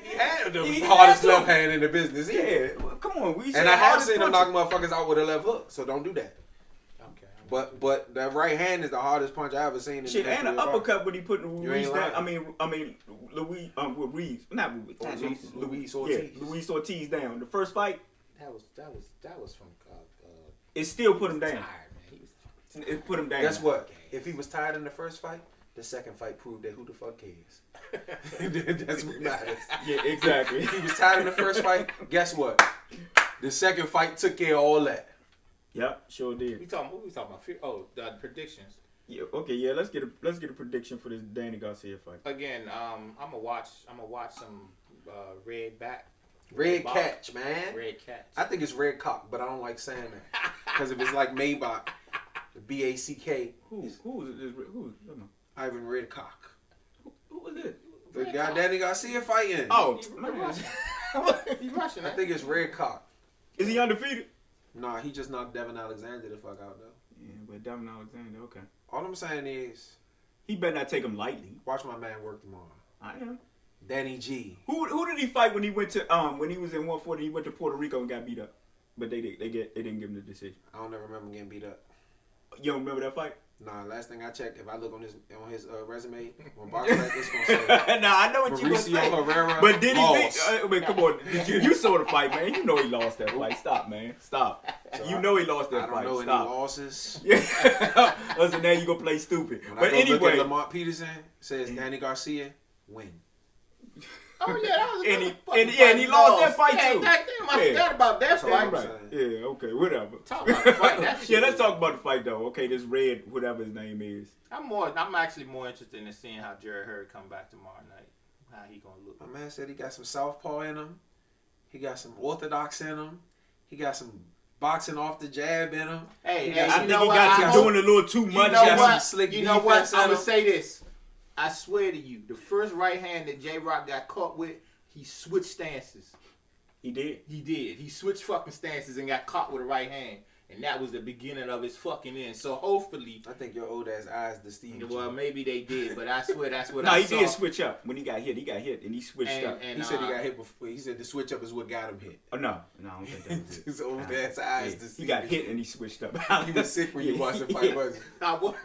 He had the hardest left hand in the business. Yeah, well, come on. And I have seen him knock motherfuckers out with a left hook, so don't do that. Okay. But that right hand is the hardest punch I ever seen. Shit, and an uppercut when he put Ruiz down. I mean, Luis, Ruiz, not Ruiz, Luis Ortiz. Yeah, Luis Ortiz down. The first fight. That was from. It still put him down. Tired, man. It put him down. Guess what? If he was tired in the first fight, the second fight proved that who the fuck cares. That's what matters. Yeah, exactly. If he was tired in the first fight, guess what? The second fight took care of all that. Yep, sure did. What we talking about? Oh, the predictions. Yeah, okay, yeah. Let's get a prediction for this Danny Garcia fight. Again, I'm gonna watch some red back. Red catch, man. Red catch. I think it's red cock, but I don't like saying that because if it's like Maybach, the BACK. Who is Ivan Redcock. Who was it? The guy Danny Garcia fighting. Oh, He's Russian. I think it's Redcock. Is he undefeated? Nah, he just knocked Devin Alexander the fuck out though. Yeah, but Devin Alexander, okay. All I'm saying is, he better not take him lightly. watch my man work tomorrow. I am. Danny G. Who did he fight when he went to when he was in 140? He went to Puerto Rico and got beat up, but they didn't give him the decision. I don't ever remember getting beat up. You don't remember that fight? Nah, last thing I checked, if I look on his resume, on boxing, it's gonna say. Nah, I know what you gonna say. Herrera, but did he? lost. Come on, you saw the fight, man. You know he lost that fight. Stop, man. Stop. So you know he lost that fight. I don't know Stop. any losses. Yeah. Listen, now you gonna play stupid. When but I go anyway, look at Lamont Peterson, says Danny Garcia win. Oh yeah, that was and he lost that fight too. Damn, I forgot about that fight. Right. Yeah, okay, whatever. Talk about the fight. Yeah, let's talk about the fight though. Okay, this Red, whatever his name is. I'm actually more interested in seeing how Jarrett Hurd come back tomorrow night. How he gonna look? My man said he got some southpaw in him. He got some orthodox in him. He got some boxing off the jab in him. Hey, I think he got some doing a little too much. You know what? I'm gonna say this. I swear to you, the first right hand that J-Rock got caught with, he switched stances. He did? He did. He switched fucking stances and got caught with a right hand. And that was the beginning of his fucking end. So hopefully... I think your old ass eyes deceived you. Well, maybe they did, but I swear that's what I saw. saw. No, he did switch up. When he got hit, and he switched up. And he said he got hit before. He said the switch up is what got him hit. Oh, no, I don't think that was it. His old ass eyes deceived. He got hit and he switched up. He was sick when you watched the fight, wasn't he? I was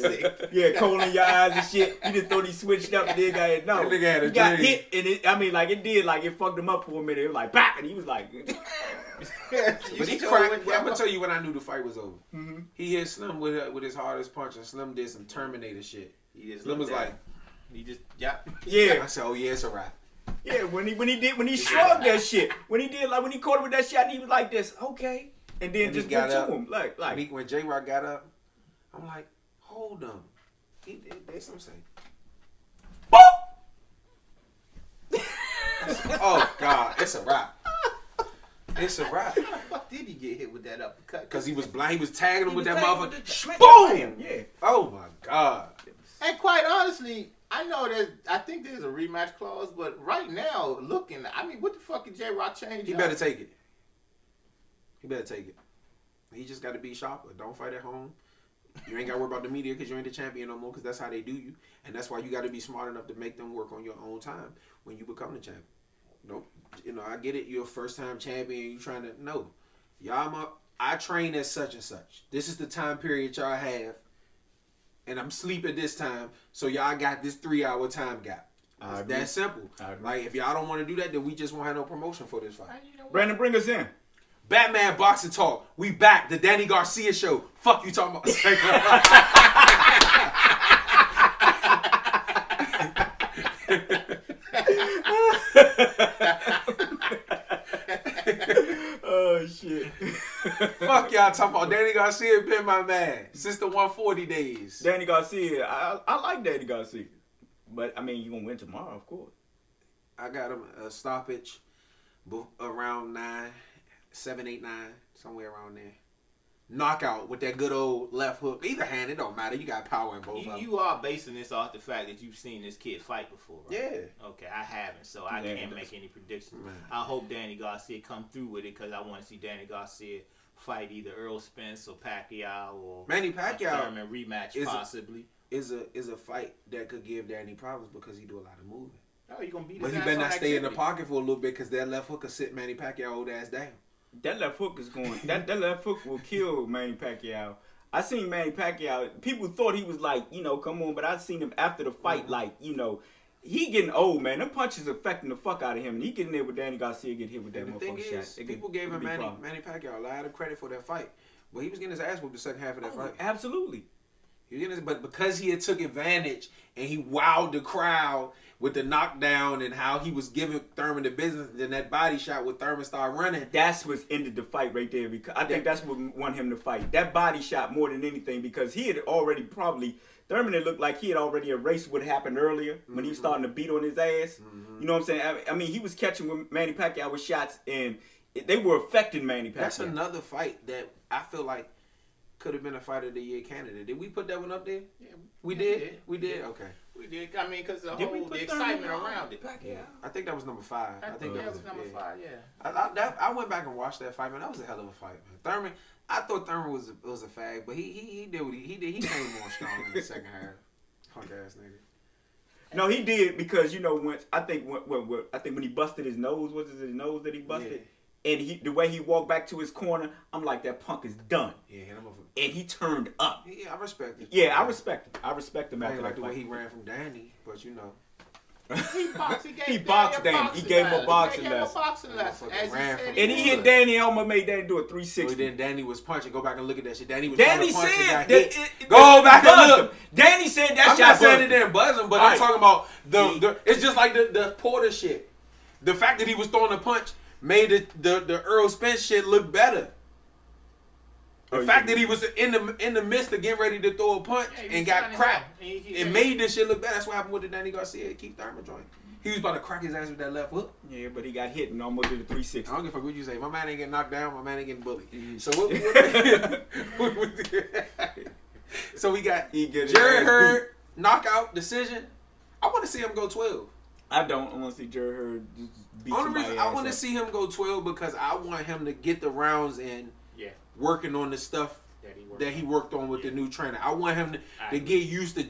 sick. Yeah, cold in your eyes and shit. He just thought he switched up and then got hit. No, that nigga had a he got dream. hit and it fucked him up for a minute. It was like, bap, and he was like... But he cracked. I'm gonna tell you when I knew the fight was over. Mm-hmm. He hit Slim with his hardest punch, and Slim did some Terminator shit. Slim was like, yeah. I said, oh yeah, it's a wrap. Yeah, when he shrugged that shit, when he caught him with that shot, he was like this, okay, and then just went to him like. When J-Rock got up, I'm like, hold on. There's some say. Oh God, it's a wrap. It's a wrap. How the fuck did he get hit with that uppercut? Because he was blind. He was tagging him with that motherfucker. Boom! Yeah. Oh my God. And quite honestly, I think there's a rematch clause, but right now, what the fuck did J-Rock change? He better take it. He just got to be sharper. Don't fight at home. You ain't got to worry about the media because you ain't the champion no more because that's how they do you. And that's why you got to be smart enough to make them work on your own time when you become the champion. Nope. I get it. You're a first-time champion. You trying to... No. I train as such and such. This is the time period y'all have. And I'm sleeping this time. So y'all got this 3-hour time gap. It's that simple. Like, if y'all don't want to do that, then we just won't have no promotion for this fight. Brandon, bring us in. Batman Boxing Talk. We back. The Danny Garcia Show. Fuck you talking about. Oh shit. Fuck y'all talking about. Danny Garcia been my man since the 140 days. Danny Garcia, I like Danny Garcia, but I mean, you gonna win tomorrow, of course. I got him a stoppage around 7, 8, 9, somewhere around there. Knockout with that good old left hook. Either hand, it don't matter. You got power in both of them. You are basing this off the fact that you've seen this kid fight before, right? Yeah. Okay, I haven't, so I can't make any predictions. Man. I hope Danny Garcia come through with it because I want to see Danny Garcia fight either Earl Spence or Pacquiao or Manny Pacquiao a Thurman rematch possibly. Is a fight that could give Danny problems because he do a lot of moving. Oh No, you gonna beat his But he ass better on not stay in the activity. pocket for a little bit because that left hook could sit Manny Pacquiao old ass down. That left hook is going. that left hook will kill Manny Pacquiao. I seen Manny Pacquiao. People thought he was like, come on, but I seen him after the fight, like, he getting old, man. Them punches affecting the fuck out of him, and he getting there with Danny Garcia, get hit with that And the thing motherfucking is, shot. people gave him Manny Pacquiao a lot of credit for that fight, but he was getting his ass whooped the second half of that fight. Absolutely. But because he had took advantage and he wowed the crowd with the knockdown and how he was giving Thurman the business, then that body shot with Thurman started running. That's what ended the fight right there. Because I think that's what won him to fight. That body shot more than anything, because he had already Thurman, it looked like he had already erased what happened earlier when he was starting to beat on his ass. You know what I'm saying? I mean, he was catching Manny Pacquiao with shots, and they were affecting Manny Pacquiao. That's another fight that I feel like could have been a fight of the year candidate. Did we put that one up there? Yeah, We did? We did? Okay. We did. I mean, because the Did we whole put the Thurman excitement on? around it. Yeah. I think that was number 5. I think that was number 5. Yeah. I went back and watched that fight, man. That was a hell of a fight, man. Thurman, I thought Thurman was a fag, but he did what he did. He came more strong in the second half. Punk ass nigga. No, he did, because once I think when he busted his nose, was it his nose that he busted? Yeah. And the way he walked back to his corner, I'm like, that punk is done. Yeah, and he turned up. Yeah, I respect it. Yeah, I respect him. I respect him I after ain't like that the way fight. he ran from Danny, but He boxed Danny. He gave him a boxing lesson. As he said, And he hit Danny, almost made Danny do a so 360. then Danny was punching. Go back and look at that shit. Danny was Danny trying to punch and said got that hit. Go back and buzzed look. him. Danny said that I'm shot not saying it buzzed him. didn't buzz him, but All I'm right. talking about the it's just like the Porter shit. The fact that he was throwing a punch made the Earl Spence shit look better. The fact that he was in the midst of getting ready to throw a punch and got cracked, it made this shit look better. That's what happened with the Danny Garcia Keith Thurman joint. He was about to crack his ass with that left hook. Yeah, but he got hit and almost did a 360. I don't give a fuck what you say. My man ain't getting knocked down. My man ain't getting bullied. Mm-hmm. So so we got Jarrett Hurd knockout decision. I want to see him go 12. I want to see Jarrett Hurd beat Only somebody reason I ass want to up. see him go 12 because I want him to get the rounds in, working on the stuff that he worked on with the new trainer. I want him to get used to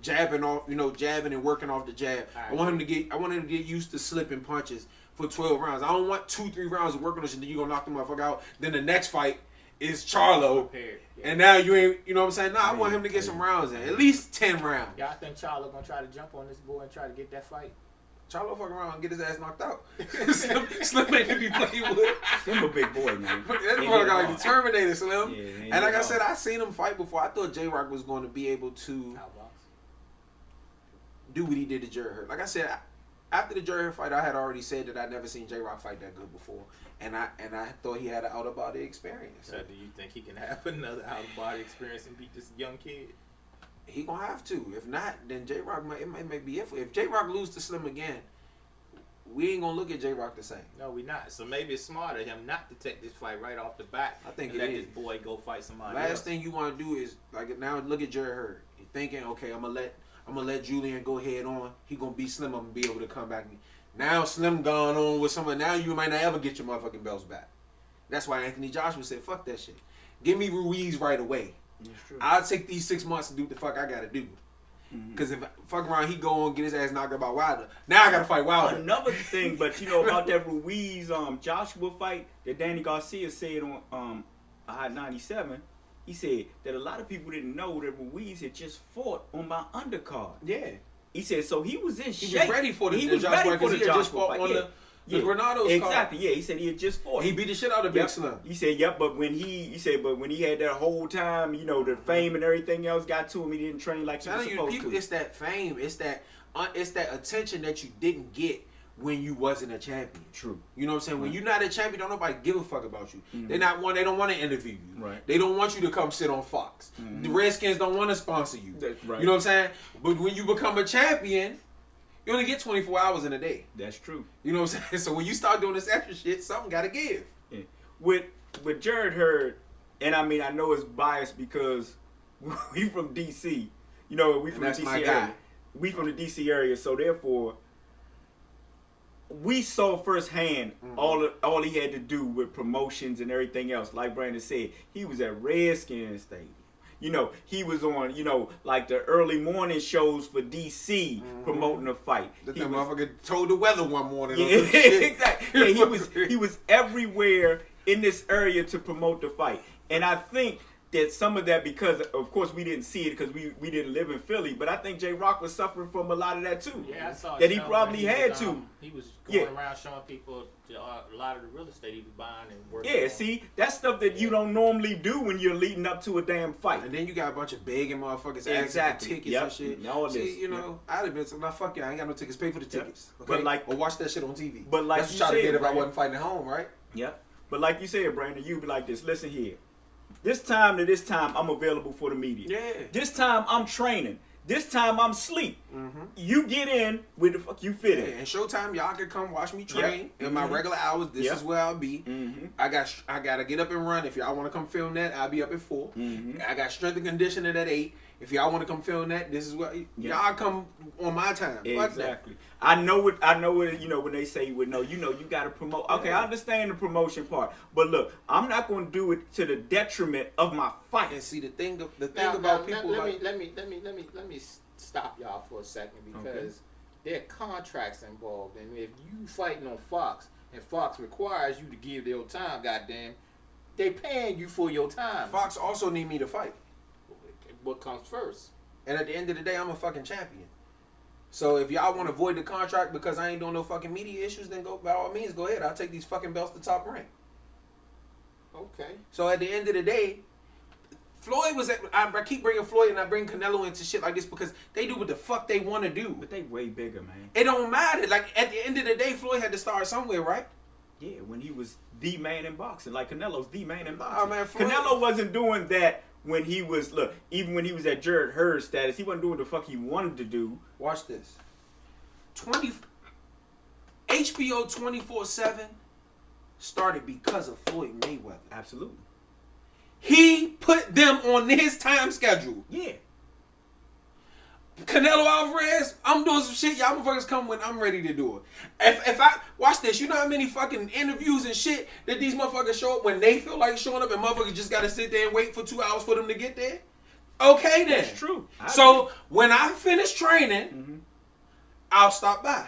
jabbing and working off the jab. I want him to get used to slipping punches for 12 rounds. I don't want 2-3 rounds of working on shit. Then you gonna knock the motherfucker out. Then the next fight is Charlo, and now you ain't. You know what I'm saying? Nah, I want him to get some rounds in, at least 10 rounds. Y'all think Charlo gonna try to jump on this boy and try to get that fight? Charlo fuck around and get his ass knocked out. Slim ain't to be played with. Slim a big boy, man. That motherfucker got like the Terminator, Slim. Yeah, and like I said, I seen him fight before. I thought J-Rock was going to be able to do what he did to Jarrett Hurd. Like I said, after the Jarrett Hurd fight, I had already said that I'd never seen J-Rock fight that good before. And I thought he had an out-of-body experience. So do you think he can have another out-of-body experience and beat this young kid? He gonna have to. If not, then J-Rock may be it. If J-Rock lose to Slim again, we ain't gonna look at J-Rock the same. No, we not. So maybe it's smarter of him not to take this fight right off the bat. I think and it let is. this boy go fight somebody else. Last thing you want to do is like now look at Jarrett Hurd. You're thinking, okay, I'm gonna let Julian go head on. He gonna beat Slim. I'm gonna be able to come back. Now Slim gone on with someone. Now you might not ever get your motherfucking belts back. That's why Anthony Joshua said, "Fuck that shit. Give me Ruiz right away. I'll take these 6 months to do what the fuck I gotta do." Because if fuck around, he go on get his ass knocked out by Wilder. Now I gotta fight Wilder. Another thing, but about that Ruiz Joshua fight that Danny Garcia said on Hot 97, he said that a lot of people didn't know that Ruiz had just fought on my undercard. Yeah, he said so he was in shape. He was ready for the Joshua because he had just fought on the Granados exactly. card. Yeah, he said he had just fought. He beat the shit out of Big Slim. He said, "Yep," but when he had that whole time, the fame and everything else got to him. He didn't train like he was supposed to. It's that fame. It's that attention that you didn't get when you wasn't a champion. True. You know what I'm saying? When you're not a champion, don't nobody give a fuck about you. They don't want to interview you. Right. They don't want you to come sit on Fox. The Redskins don't want to sponsor you. That's right. You know what I'm saying? But when you become a champion, you only get 24 hours in a day. That's true. You know what I'm saying? So when you start doing this extra shit, something got to give. Yeah. With Jarrett Hurd, and I mean I know it's biased because we from DC. We from the DC area. We from the DC area, so therefore we saw firsthand all he had to do with promotions and everything else. Like Brandon said, he was at Redskins Stadium. he was on, like the early morning shows for DC promoting the fight. That motherfucker told the weather one morning. Yeah, or some shit. exactly. Yeah, he was everywhere in this area to promote the fight, and I think that some of that, because of course we didn't see it because we didn't live in Philly, but I think J Rock was suffering from a lot of that too. Yeah, I saw that he probably had to. He was going around showing people a lot of the real estate he was buying and working. Yeah, see, that's stuff that you don't normally do when you're leading up to a damn fight. And then you got a bunch of begging motherfuckers asking for tickets and shit. All see, I'd have been so, nah, fuck you, I ain't got no tickets. Pay for the tickets, okay? But or watch that shit on TV. But like that's you what y'all said, did if I Brandon, wasn't fighting at home, right? Yeah. But like you said, Brandon, you'd be like this. Listen here. This time to this time, I'm available for the media. Yeah. This time, I'm training. This time, I'm asleep. Mm-hmm. You get in where the fuck you fit in. And Showtime, y'all can come watch me train in my regular hours. This is where I'll be. Mm-hmm. I gotta get up and run. If y'all want to come film that, I'll be up at 4. Mm-hmm. I got strength and conditioning at 8. If y'all want to come film that, this is what y'all come on my time. Exactly. I know what when they say you got to promote. Okay, I understand the promotion part, but look, I'm not going to do it to the detriment of my fight. And see the thing Now, about people let me stop y'all for a second because there are contracts involved, and if you fighting on Fox and Fox requires you to give your time, goddamn, they paying you for your time. Fox also need me to fight. What comes first? And at the end of the day, I'm a fucking champion. So if y'all want to void the contract because I ain't doing no fucking media issues, then by all means, go ahead. I'll take these fucking belts to Top Rank. Okay. So at the end of the day, Floyd was I keep bringing Floyd and I bring Canelo into shit like this because they do what the fuck they want to do. But they way bigger, man. It don't matter. Like, at the end of the day, Floyd had to start somewhere, right? Yeah, when he was the man in boxing. Like, Canelo's the man in boxing. Oh, man, Floyd, Canelo wasn't doing that when he was, even when he was at Jarrett Hurd status, he wasn't doing the fuck he wanted to do. Watch this. HBO 24/7 started because of Floyd Mayweather. Absolutely. He put them on his time schedule. Yeah. Canelo Alvarez, I'm doing some shit. Y'all motherfuckers come when I'm ready to do it. If I watch this, you know how many fucking interviews and shit that these motherfuckers show up when they feel like showing up, and motherfuckers just gotta sit there and wait for 2 hours for them to get there? Okay, then. That's true. So when I finish training, I'll stop by,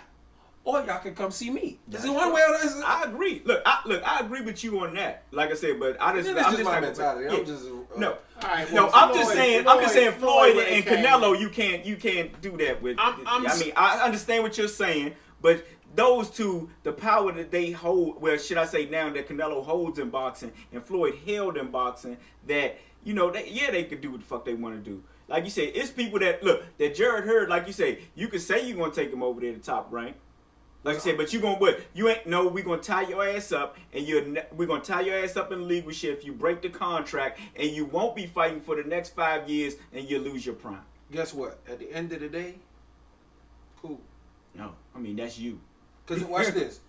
or y'all can come see me. This is one way or the other. I agree. I agree with you on that. Like I said, but I'm just my not mentality. Yeah. I'm just no. All right, No, well, I'm just saying Floyd and came- Canelo, you can't do that with. I understand what you're saying, but those two, the power that they hold, well, should I say now that Canelo holds in boxing and Floyd held in boxing, that they could do what the fuck they want to do. Like you say, it's people that Jarrett Hurd, like you say, you could say you're gonna take him over there to Top Rank. Like I said, but you gonna what? You ain't no. We gonna tie your ass up, and we're gonna tie your ass up in legal shit if you break the contract, and you won't be fighting for the next 5 years, and you lose your prime. Guess what? At the end of the day, cool. No, I mean that's you. Cause watch this.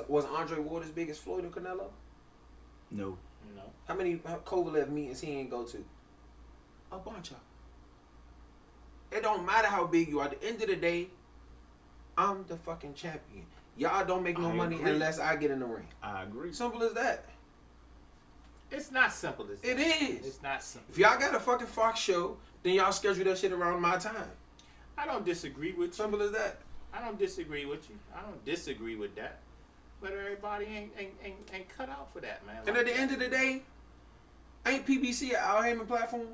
Was Andre Ward as big as Floyd or Canelo? No. How many Kovalev meetings he ain't go to? A bunch of. It don't matter how big you are. At the end of the day, I'm the fucking champion. Y'all don't make no money unless I get in the ring. I agree. Simple as that. It's not simple as that. It is. It's not simple. If y'all got a fucking Fox show, then y'all schedule that shit around my time. I don't disagree with you. Simple as that. I don't disagree with you. I don't disagree with that. But everybody ain't cut out for that, man. And at the end of the day, ain't PBC an Al Heyman platform?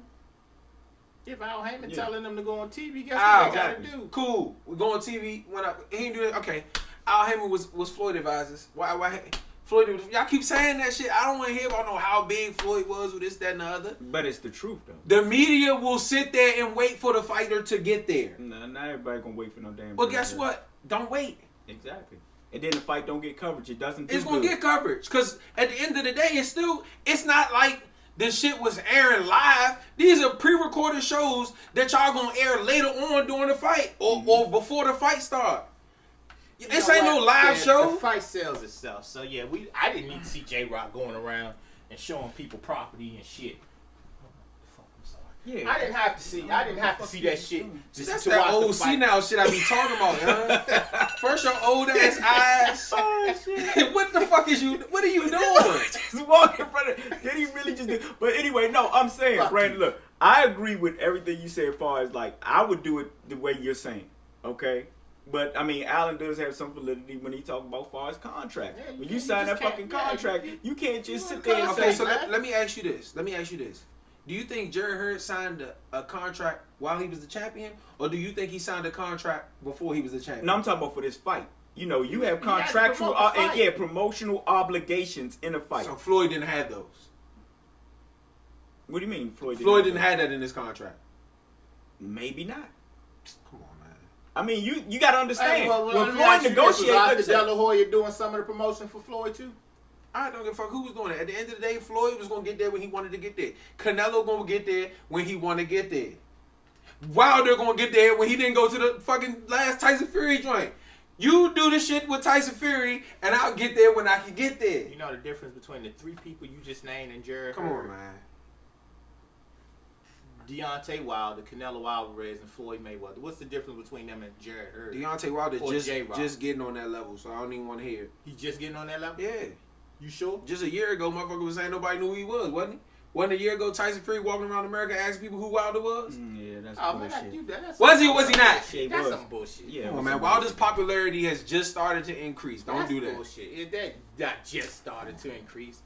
If Al Heyman telling them to go on TV, guess Al, what they gotta do? Cool. We go on TV. He ain't do that. Okay. Al Heyman was Floyd advisors. Why Floyd? Y'all keep saying that shit. I don't want to hear about how big Floyd was with this, that, and the other. But it's the truth, though. The media will sit there and wait for the fighter to get there. Nah, not everybody gonna wait for no damn. Well, guess what? Don't wait. Exactly. And then the fight don't get coverage. It doesn't. It's gonna get coverage because at the end of the day, it's not like the shit was airing live. These are pre-recorded shows that y'all gonna air later on during the fight or before the fight start. This ain't no live show. The fight sells itself. So yeah, I didn't need to see J Rock going around and showing people property and shit. Yeah. I didn't have to see that shit. Just That's to that watch the old fight. senile shit I be talking about, huh? First your old ass eyes. Oh, shit. What the fuck fuck is you? What are you doing? Just walk in front of. Did he really just do? But anyway, no. I'm saying, Brandon. Look, I agree with everything you said. As far as like, I would do it the way you're saying. Okay. But I mean, Allen does have some validity when he talk about far as contract. Yeah, when you sign that fucking contract, you can't just sit there and Okay, say. so let me ask you this. Do you think Jarrett Hurd signed a contract while he was the champion, or do you think he signed a contract before he was the champion? No, I'm talking about for this fight. You know, you have He had to contractual promote the fight. promotional obligations in a fight. So Floyd didn't have those. What do you mean, Floyd? Floyd didn't have that in his contract. Maybe not. Come on, man. I mean, you got to understand. Hey, well, when let me Floyd ask you this. negotiated, Was Oscar De La Hoya doing some of the promotion for Floyd too? I don't give a fuck who was doing it. At the end of the day, Floyd was gonna get there when he wanted to get there. Canelo gonna get there when he wanted to get there. Wilder gonna get there when he didn't go to the fucking last Tyson Fury joint. You do the shit with Tyson Fury, and I'll get there when I can get there. You know the difference between the three people you just named and Jarrett Come Hurd? on, man. Deontay Wilder, Canelo Alvarez, and Floyd Mayweather. What's the difference between them and Jarrett Hurd? Deontay Wilder Or J-Rock. just getting on that level, so I don't even want to hear it. He just getting on that level? Yeah. You sure? Just a year ago, motherfucker was saying nobody knew who he was, wasn't he? Wasn't a year ago Tyson Fury walking around America asking people who Wilder was? Yeah, that's Oh man, bullshit. that's Was he or was he not? Shit, That's was. some bullshit. Yeah, Come on, man. Wilder's popularity has just started to increase. Don't That's do that. bullshit. That just started to increase.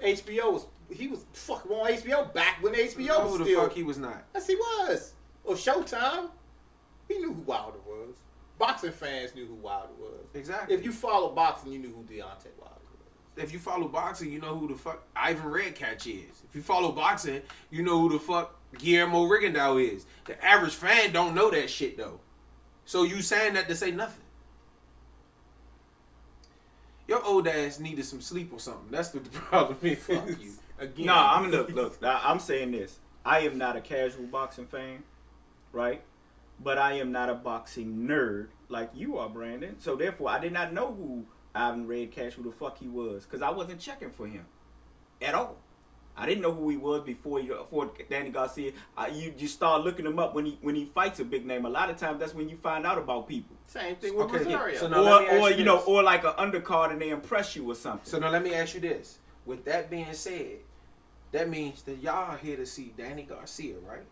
He was fucking on HBO back when HBO No, was who the still. fuck he was not. Yes, he was. Or Showtime. He knew who Wilder was. Boxing fans knew who Wilder was. Exactly. If you follow boxing, you knew who Deontay Wilder was. If you follow boxing, you know who the fuck Ivan Redcatch is. If you follow boxing, you know who the fuck Guillermo Rigondeaux is. The average fan don't know that shit though. So you saying that to say nothing. Your old ass needed some sleep or something. That's what the problem is. Fuck you. Again. No, I'm look. I'm saying this. I am not a casual boxing fan, right? But I am not a boxing nerd like you are, Brandon. So therefore, I did not know who Ivan Redcatch, who the fuck he was, because I wasn't checking for him at all. I didn't know who he was before Danny Garcia. You start looking him up when he fights a big name. A lot of times that's when you find out about people. Same thing with Okay, Rosario. so now let me ask you this. or like an undercard and they impress you or something. So now let me ask you this. With that being said, that means that y'all are here to see Danny Garcia, right?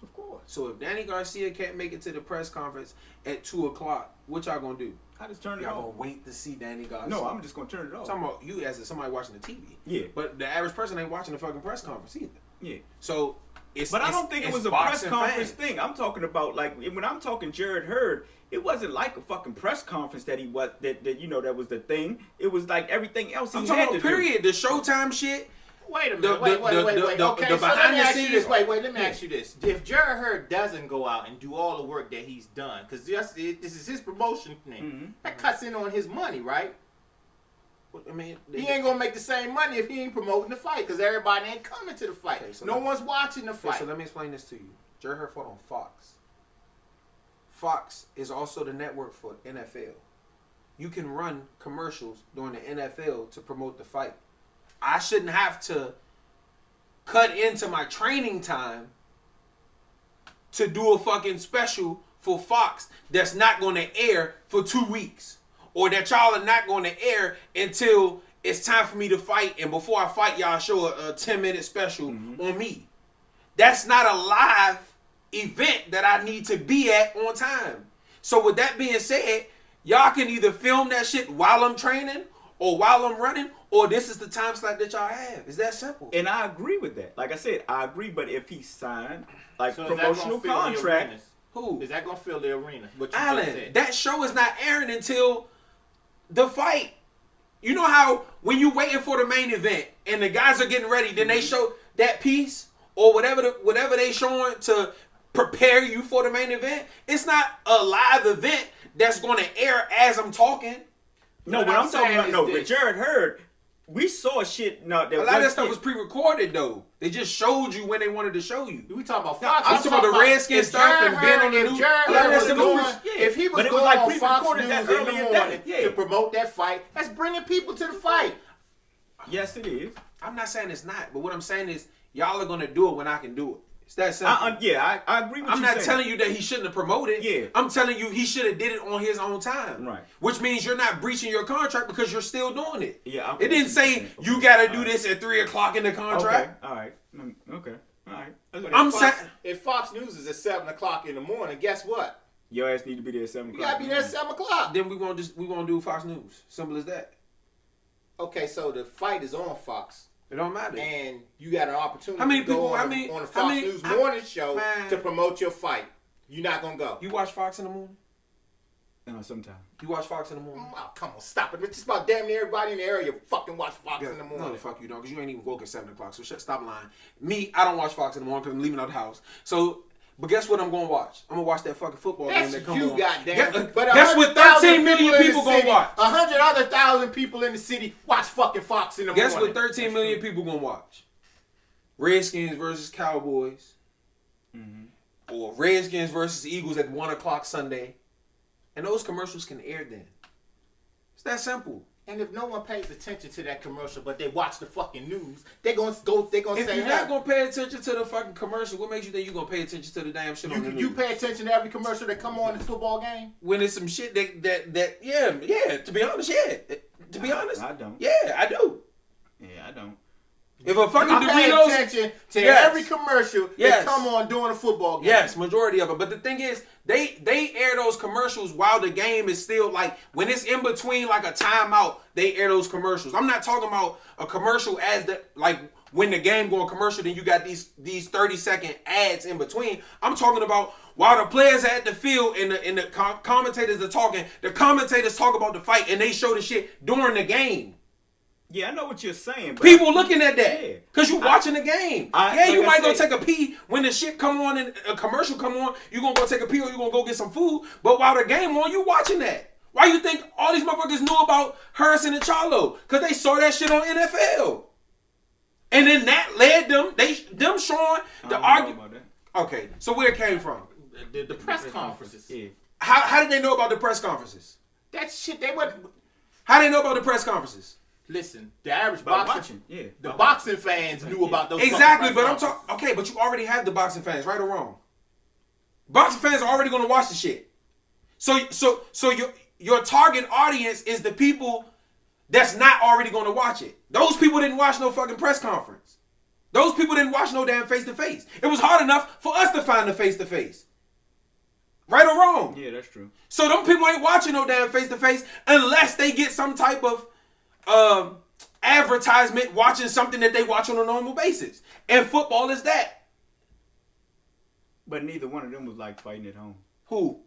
Of course. So if Danny Garcia can't make it to the press conference at 2:00, what y'all gonna do? I just turned it Y'all off. gonna wait to see Danny Garcia? No, I'm just gonna turn it off. talking about you as somebody watching the TV. Yeah. But the average person ain't watching the fucking press conference either. Yeah. So it's. But I don't think it it's was a press boxing conference fans. thing. I'm talking about like when I'm talking Jarrett Hurd, it wasn't like a fucking press conference that he was that you know that was the thing. It was like everything else he I'm had talking to about do. period. The Showtime shit. Wait a The- minute. Wait. the- Okay, the so let behind me the ask you scenes- this. Wait. Let me Yeah. ask you this. If Jarrett Hurd doesn't go out and do all the work that he's done, because this is his promotion thing, that cuts in on his money, right? I mean, He ain't gonna make the same money if he ain't promoting the fight, because everybody ain't coming to the fight. Okay, so no let- one's watching the Okay, fight. so let me explain this to you. Jarrett Hurd fought on Fox. Fox is also the network for NFL. You can run commercials during the NFL to promote the fight. I shouldn't have to cut into my training time to do a fucking special for Fox that's not going to air for 2 weeks. Or that y'all are not going to air until it's time for me to fight. And before I fight, y'all show a 10-minute special on me. That's not a live event that I need to be at on time. So with that being said, y'all can either film that shit while I'm training or while I'm running, or this is the time slot that y'all have. It's that simple. And I agree with that. Like I said, I agree. But if he signed like So is that promotional gonna fill the contract, arenas? Who? Is that gonna fill the arena? What you just Allen, said. that show is not airing until the fight. You know how when you waiting for the main event and the guys are getting ready, then they show that piece or whatever they showing to prepare you for the main event. It's not a live event that's going to air as I'm talking. no, What what I'm I'm talking saying about, is no, this. with Jarrett Hurd, we saw shit. No, that A lot of that wasn't stuff it. was pre-recorded though. They just showed you when they wanted to show you. We talking about Fox. I'm talking about the Redskins stuff and being on the news. If Jarrett A lot of that Hurd was stuff going, was if he was But it was going like on Fox pre-recorded News that in the earlier morning day. Yeah. to promote that fight, that's bringing people to the fight. Yes, it is. I'm not saying it's not, but what I'm saying is y'all are going to do it when I can do it. It's that simple. I agree with you. I'm not telling you that he shouldn't have promoted. Yeah. I'm telling you he should have did it on his own time. Right. Which means you're not breaching your contract because you're still doing it. Yeah. It didn't say you got to do this at 3:00 in the contract. Okay. All right. Okay. All right. I'm saying if Fox News is at 7:00 in the morning, guess what? Your ass need to be there at 7 You o'clock. gotta be there at 7:00. then we won't do Fox News. Simple as that. Okay, so the fight is on Fox. It don't matter. And you got an opportunity How many to go people- on, how many- on the how Fox many- News how- morning show man. to promote your fight. You're not gonna go. You watch Fox in the morning? No, sometimes. You watch Fox in the morning? Oh, come on, stop it. It's just about damn near everybody in the area fucking watch Fox in the morning. No, the fuck you don't, because you ain't even woke at 7:00. So stop lying. Me, I don't watch Fox in the morning because I'm leaving out the house. So, but guess what I'm going to watch? I'm going to watch that fucking football game That's that come you, on. goddamn. Guess what 13 million people going to watch? 100 other thousand people in the city watch fucking Fox in the Guess morning. what 13 million people going to watch? Redskins versus Cowboys. Mm-hmm. Or Redskins versus Eagles at 1:00 Sunday. And those commercials can air then. It's that simple. And if no one pays attention to that commercial, but they watch the fucking news, they're gonna go. They're gonna If say, you're not going to pay attention to the fucking commercial, what makes you think you're going to pay attention to the damn shit on the news? you pay attention to every commercial that come on in the football game. When it's some shit that yeah, to be honest, yeah. To be honest. I don't. Yeah, I do. Yeah, I don't. If a fucking I pay Doritos, attention to Yes. every commercial Yes. that come on during a football game. yes, majority of it. But the thing is, they air those commercials while the game is still like when it's in between like a timeout, they air those commercials. I'm not talking about a commercial as the like when the game going commercial, then you got these 30-second ads in between. I'm talking about while the players are at the field and the commentators are talking, the commentators talk about the fight and they show the shit during the game. Yeah, I know what you're saying. But People looking at that Yeah. because you watching the game. You like I might go said- take a pee when the shit come on and a commercial come on. You gonna go take a pee or you gonna go get some food. But while the game on, you watching that. Why you think all these motherfuckers knew about Harrison and Charlo? Because they saw that shit on NFL. And then that led them showing the argument. Okay, so where it came from? The press conferences. Yeah. How did they know about the press conferences? That shit they wouldn't. How did they know about the press conferences? Listen, the average By boxing, watching, yeah. the boxing fans knew about those. Exactly, fucking but I'm press talking. Okay, but you already have the boxing fans, right or wrong? Boxing fans are already going to watch the shit. So your target audience is the people that's not already going to watch it. Those people didn't watch no fucking press conference. Those people didn't watch no damn face to face. It was hard enough for us to find the face to face. Right or wrong? Yeah, that's true. So them people ain't watching no damn face to face unless they get some type of advertisement watching something that they watch on a normal basis. And football is that. But neither one of them was like fighting at home. Who?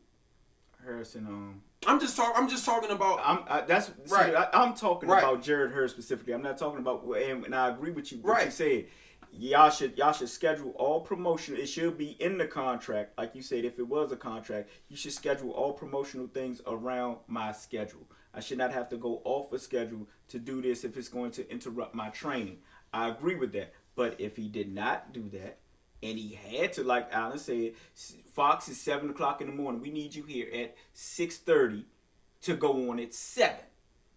Harrison. I'm just talking about. I'm talking Right. about Jarrett Hurd specifically. I'm not talking about, and I agree with you. What Right. you said. Y'all should schedule all promotion. It should be in the contract, like you said. If it was a contract, you should schedule all promotional things around my schedule. I should not have to go off a schedule to do this if it's going to interrupt my training. I agree with that. But if he did not do that, and he had to, like Alan said, Fox is 7 o'clock in the morning. We need you here at 6:30 to go on at 7.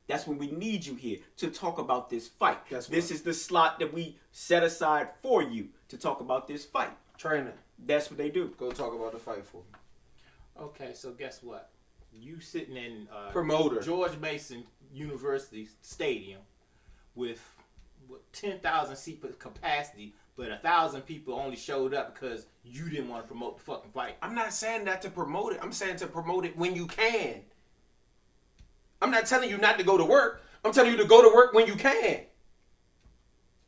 That's when we need you here to talk about this fight. This is the slot that we set aside for you to talk about this fight. Trainer. That's what they do. Go talk about the fight for me. Okay, so guess what? You sitting in Promoter. George Mason University Stadium with 10,000 seat capacity, but 1,000 people only showed up because you didn't want to promote the fucking fight. I'm not saying that to promote it. I'm saying to promote it when you can. I'm not telling you not to go to work. I'm telling you to go to work when you can.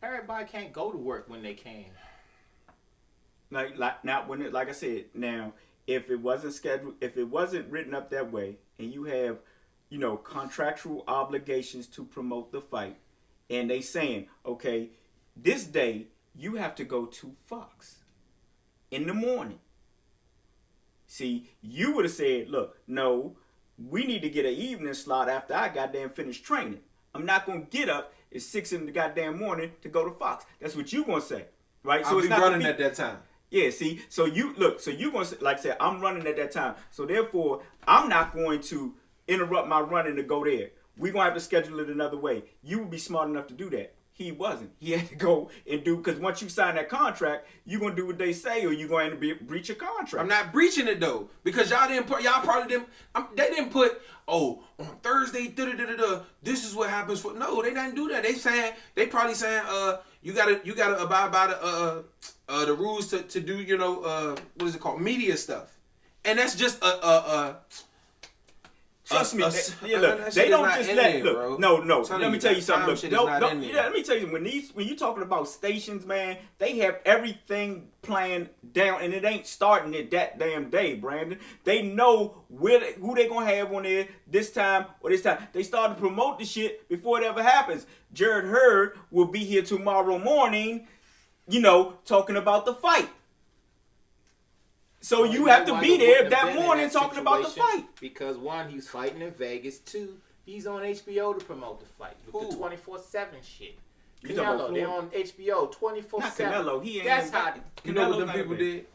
Everybody can't go to work when they can. Like I said, now if it wasn't scheduled, if it wasn't written up that way, and you have, contractual obligations to promote the fight, and they saying, okay, this day you have to go to Fox in the morning. See, you would have said, look, no, we need to get an evening slot after I goddamn finished training. I'm not going to get up at 6 in the goddamn morning to go to Fox. That's what you going to say, right? I'll be running at that time. Yeah, see, so you going to, like I said, I'm running at that time. So therefore, I'm not going to interrupt my running to go there. We're going to have to schedule it another way. You would be smart enough to do that. He wasn't. He had to go and do, because once you sign that contract, you're going to do what they say or you're going to breach your contract. I'm not breaching it though, because y'all probably didn't, they didn't put, on Thursday, this is what happens for, no, they didn't do that. They probably saying, you gotta abide by the rules to do, what is it called? Media stuff. And that's just Trust me, look, they don't just let. Look, no. Let me tell you something. Look, let me tell you, when you talking about stations, man, they have everything planned down, and it ain't starting it that damn day, Brandon. They know who they gonna have on there this time or this time. They start to promote the shit before it ever happens. Jarrett Hurd will be here tomorrow morning, talking about the fight. So you have to be there that morning talking about the fight. Because one, he's fighting in Vegas. Two, he's on HBO to promote the fight with the 24/7 shit. Canelo, they're on HBO 24/7. Not Canelo, he ain't. That's how. You know what them people did?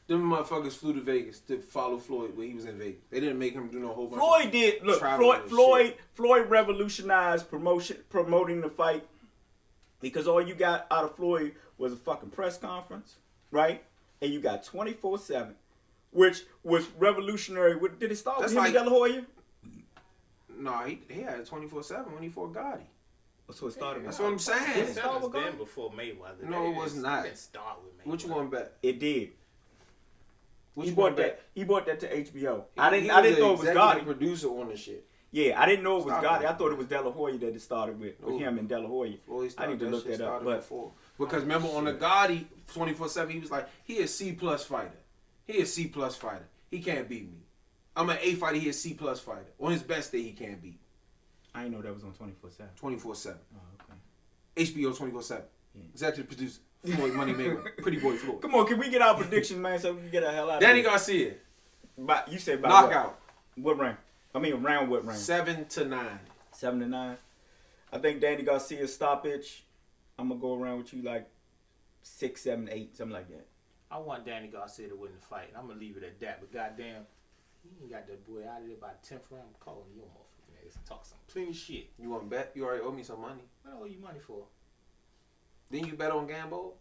Them motherfuckers flew to Vegas to follow Floyd when he was in Vegas. They didn't make him do no whole bunch. Floyd did. Look, Floyd revolutionized promoting the fight, because all you got out of Floyd was a fucking press conference, right? And you got 24/7, which was revolutionary. Did it start with him and De La Hoya? No, he had 24/7 when he fought Gotti. So it started. That's what I'm saying. It started been before Mayweather. No, it was not. It start with Mayweather. What you want to bet? It did. He bought that to HBO. I didn't know it was Gotti. Producer on the shit. Yeah, I didn't know it was Gotti. I thought it was De La Hoya that it started with him and De La Hoya. I need to look that up. Because remember on the Gotti 24/7, he was like, he a C+ fighter. He a C+ fighter. He can't beat me. I'm an A fighter. He a C+ fighter. On his best day, he can't beat. I didn't know that was on 24/7. 24/7. Oh, okay. HBO 24/7. Yeah. Executive producer Floyd Money Mayweather. Pretty boy Floyd. Come on, can we get our predictions, man, so we can get the hell out of here? Danny Garcia. You said by knockout. What round? I mean, around what round? 7-9. 7-9. I think Danny Garcia's stoppage. I'm gonna go around with you like 6, 7, 8, something like that. I want Danny Garcia to win the fight. I'm gonna leave it at that. But goddamn, he ain't got that boy out of there by the 10th round. I'm calling you motherfucking ass and talk some plenty shit. You want to bet? You already owe me some money. What I owe you money for? Didn't you bet on Gamble?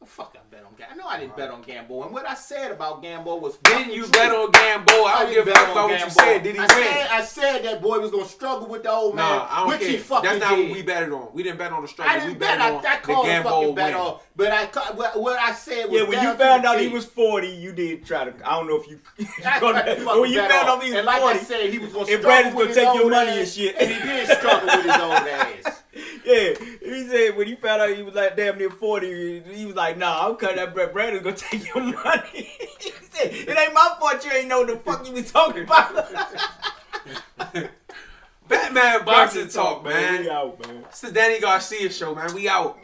Oh, fuck, I bet on Gamble. I know I didn't bet on Gamble. And what I said about Gamble was... Didn't you bet on Gamble? I don't give a fuck about what you said. Did he win? I said that boy was going to struggle with the old man. Nah, I don't care. He fucking That's not did. what we betted on. We didn't bet on the struggle. I didn't we bet. I called a fucking bet on. But what I said was... Yeah, when you found out he was 40, you did try to... I don't know if you... when you found out he was 40... And like I said, he was going to and struggle with his his own take your own money ass, and shit. And he did struggle with his own ass. Yeah, he said when he found out he was like damn near 40, he was like, nah, I'm cutting that bread. Brandon's gonna take your money. He said, it ain't my fault you ain't know the fuck you was talking about. Batman boxing talk, man. We out, man. It's the Danny Garcia show, man. We out.